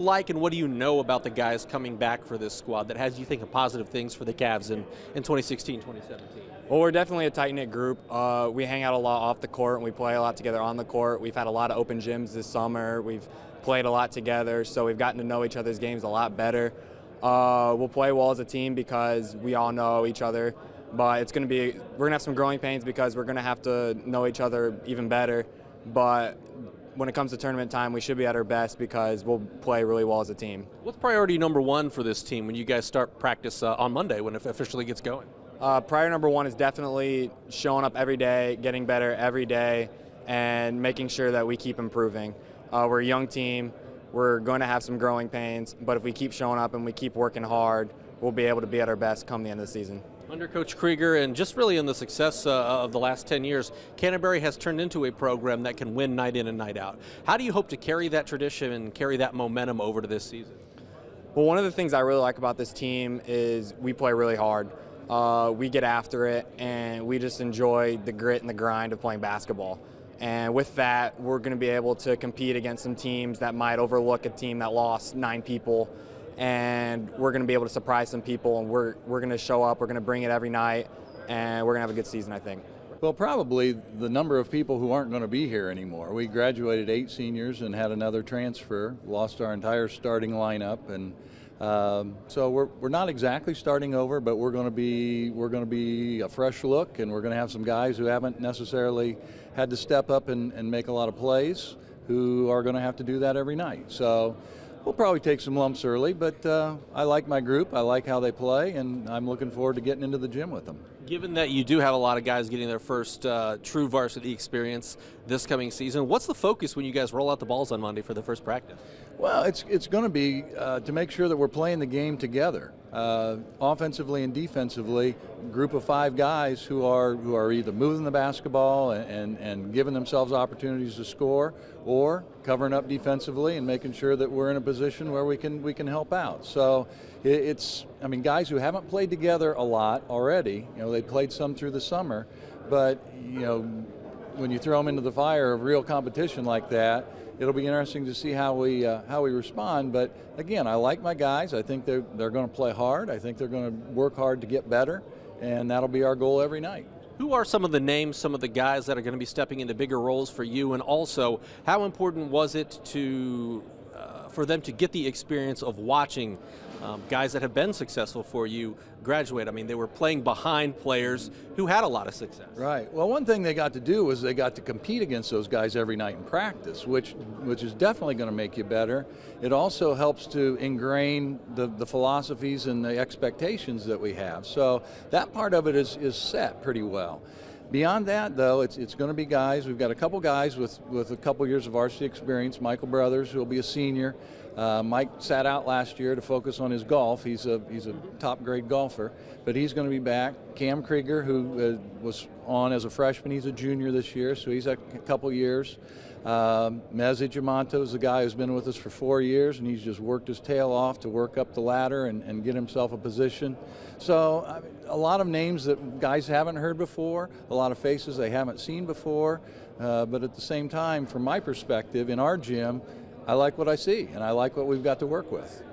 Like, and what do you know about the guys coming back for this squad that has you think of positive things for the Cavs in 2016, 2017? Well, we're definitely a tight-knit group. We hang out a lot off the court, and we play a lot together on the court. We've had a lot of open gyms this summer. We've played a lot together, so we've gotten to know each other's games a lot better. We'll play well as a team because we all know each other, but we're gonna have some growing pains because we're gonna have to know each other even better. But when it comes to tournament time, we should be at our best because we'll play really well as a team. What's priority number one for this team when you guys start practice on Monday when it officially gets going? Priority number one is definitely showing up every day, getting better every day, and making sure that we keep improving. We're a young team. We're going to have some growing pains, but if we keep showing up and we keep working hard, we'll be able to be at our best come the end of the season. Under Coach Kreiger, and just really in the success of the last 10 years, Canterbury has turned into a program that can win night in and night out. How do you hope to carry that tradition and carry that momentum over to this season? Well, one of the things I really like about this team is we play really hard. We get after it, and we just enjoy the grit and the grind of playing basketball. And with that, we're going to be able to compete against some teams that might overlook a team that lost 9 people. And we're going to be able to surprise some people, and we're going to show up, we're going to bring it every night, and we're going to have a good season, I think. Well, probably the number of people who aren't going to be here anymore. We graduated 8 seniors and had another transfer, lost our entire starting lineup, and so we're not exactly starting over, but we're going to be a fresh look, and we're going to have some guys who haven't necessarily had to step up and make a lot of plays, who are going to have to do that every night. So we'll probably take some lumps early, but I like my group. I like how they play, and I'm looking forward to getting into the gym with them. Given that you do have a lot of guys getting their first true varsity experience this coming season, what's the focus when you guys roll out the balls on Monday for the first practice? Well, it's going to be to make sure that we're playing the game together, offensively and defensively. Group of 5 guys who are either moving the basketball and giving themselves opportunities to score, or covering up defensively and making sure that we're in a position where we can help out. So I mean, guys who haven't played together a lot already. They played some through the summer, but when you throw them into the fire of real competition like that, it'll be interesting to see how we respond. But again, I like my guys. I think they're going to play hard. I think they're going to work hard to get better, and that'll be our goal every night. Who are some of the names, some of the guys that are going to be stepping into bigger roles for you, and also how important was it for them to get the experience of watching guys that have been successful for you graduate? I mean, they were playing behind players who had a lot of success. Right. Well, one thing they got to do was they got to compete against those guys every night in practice, which is definitely going to make you better. It also helps to ingrain the philosophies and the expectations that we have. So that part of it is set pretty well. Beyond that, though, it's going to be guys. We've got a couple guys with a couple years of varsity experience. Michael Brothers, who will be a senior. Mike sat out last year to focus on his golf. He's a top-grade golfer, but he's going to be back. Cam Kreiger, who was on as a freshman, he's a junior this year, so he's a couple years. Mezzi Giamanto is the guy who's been with us for 4 years, and he's just worked his tail off to work up the ladder and get himself a position. So a lot of names that guys haven't heard before, a lot of faces they haven't seen before, but at the same time, from my perspective, in our gym, I like what I see, and I like what we've got to work with.